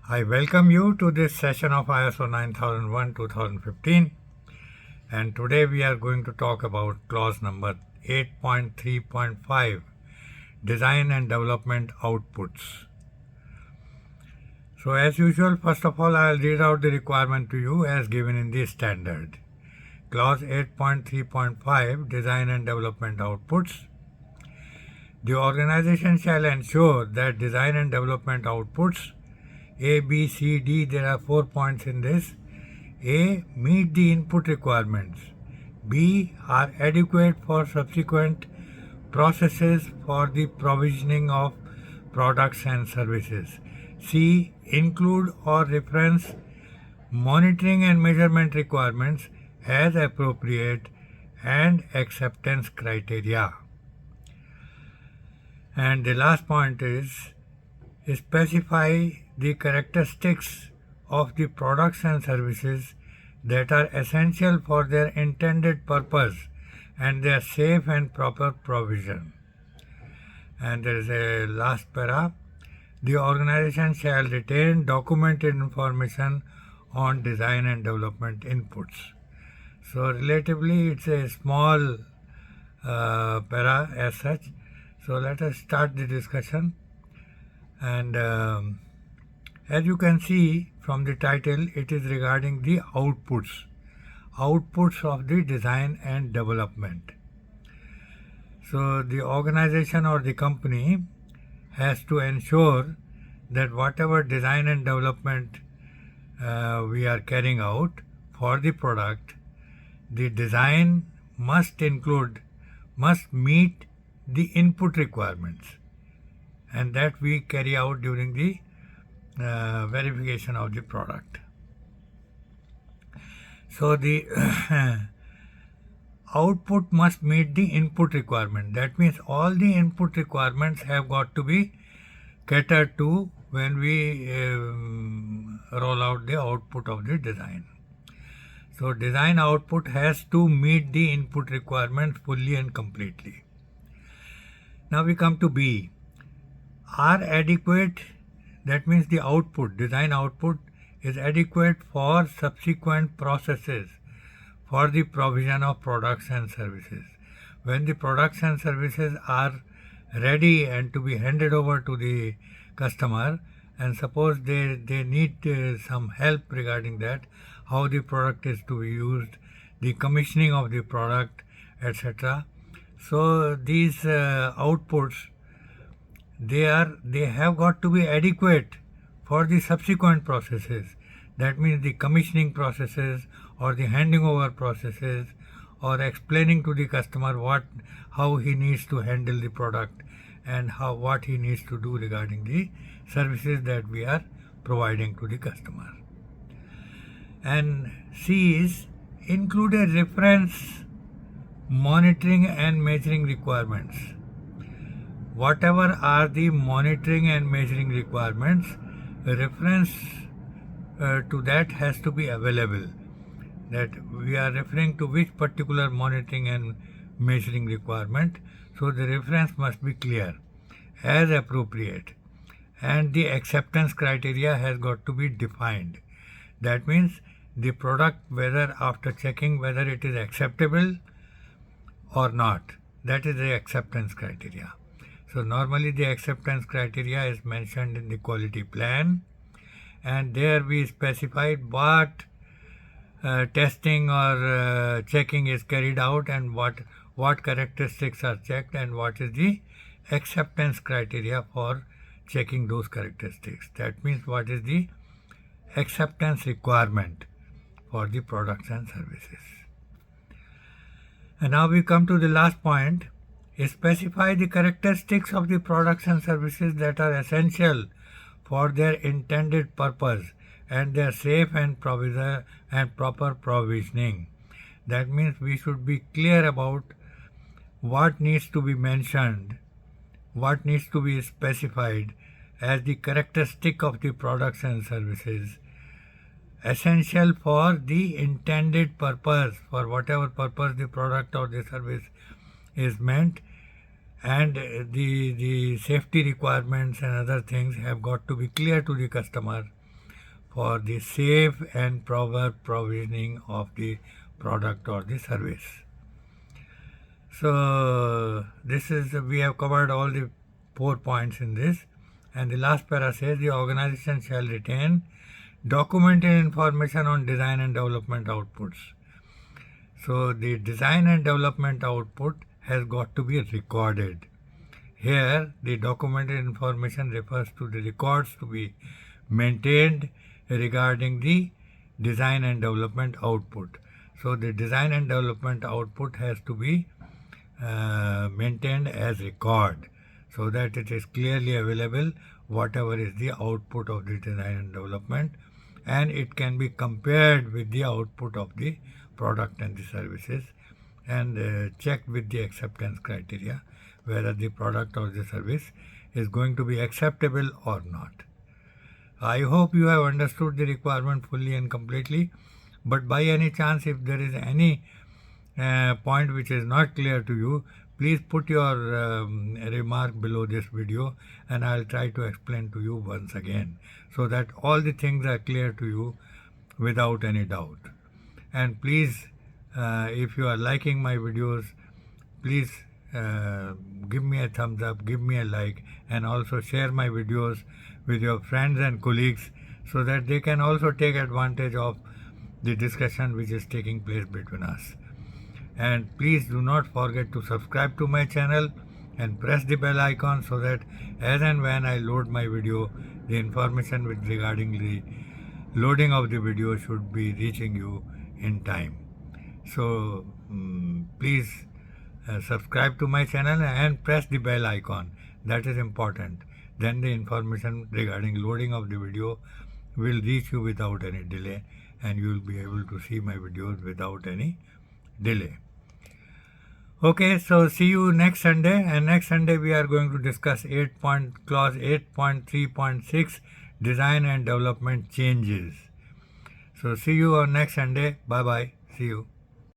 I welcome you to this session of ISO 9001-2015, and today we are going to talk about clause number 8.3.5, Design and Development Outputs. So as usual, first of all, I will read out the requirement to you as given in the standard. Clause 8.3.5, Design and Development Outputs. The organization shall ensure that design and development outputs A, B, C, D, there are 4 points in this. A, meet the input requirements. B, are adequate for subsequent processes for the provisioning of products and services. C, include or reference monitoring and measurement requirements as appropriate and acceptance criteria. And the last point is specify the characteristics of the products and services that are essential for their intended purpose and their safe and proper provision. And there is a last para. The organization shall retain documented information on design and development inputs. So relatively it's a small para as such. So let us start the discussion. And as you can see from the title, it is regarding the outputs of the design and development. So the organization or the company has to ensure that whatever design and development we are carrying out for the product, the design must meet the input requirements, and that we carry out during the verification of the product. So the output must meet the input requirement. That means all the input requirements have got to be catered to when we roll out the output of the design. So design output has to meet the input requirements fully and completely. Now we come to B. Are adequate, that means the output, design output is adequate for subsequent processes for the provision of products and services. When the products and services are ready and to be handed over to the customer, and suppose they need some help regarding that, how the product is to be used, the commissioning of the product, etc. So these outputs, they have got to be adequate for the subsequent processes. That means the commissioning processes or the handing over processes, or explaining to the customer how he needs to handle the product and what he needs to do regarding the services that we are providing to the customer. And C is include a reference monitoring and measuring requirements. Whatever are the monitoring and measuring requirements, reference to that has to be available. That we are referring to which particular monitoring and measuring requirement, so the reference must be clear, as appropriate, and the acceptance criteria has got to be defined. That means the product, whether after checking whether it is acceptable or not, that is the acceptance criteria. So normally the acceptance criteria is mentioned in the quality plan, and there we specified what testing or checking is carried out, and what characteristics are checked, and what is the acceptance criteria for checking those characteristics. That means what is the acceptance requirement for the products and services. And now we come to the last point. Specify the characteristics of the products and services that are essential for their intended purpose and their safe and proper provisioning. That means we should be clear about what needs to be mentioned, what needs to be specified as the characteristic of the products and services essential for the intended purpose, for whatever purpose the product or the service is meant, and the safety requirements and other things have got to be clear to the customer for the safe and proper provisioning of the product or the service. So this is, we have covered all the 4 points in this, and the last para says the organization shall retain documented information on design and development outputs. So the design and development output has got to be recorded. Here the documented information refers to the records to be maintained regarding the design and development output. So the design and development output has to be maintained as record, so that it is clearly available whatever is the output of the design and development, and it can be compared with the output of the product and the services, and checked with the acceptance criteria whether the product or the service is going to be acceptable or not. I hope you have understood the requirement fully and completely, but by any chance if there is any point which is not clear to you, please put your remark below this video and I'll try to explain to you once again, so that all the things are clear to you without any doubt. And please, if you are liking my videos, please give me a thumbs up, give me a like, and also share my videos with your friends and colleagues, so that they can also take advantage of the discussion which is taking place between us. And please do not forget to subscribe to my channel and press the bell icon, so that as and when I load my video, the information regarding the loading of the video should be reaching you in time. So please subscribe to my channel and press the bell icon. That is important. Then the information regarding loading of the video will reach you without any delay, and you will be able to see my videos without any delay. Okay, so see you next Sunday, and next Sunday we are going to discuss clause 8.3.6 design and development changes. So see you on next Sunday. Bye bye. See you.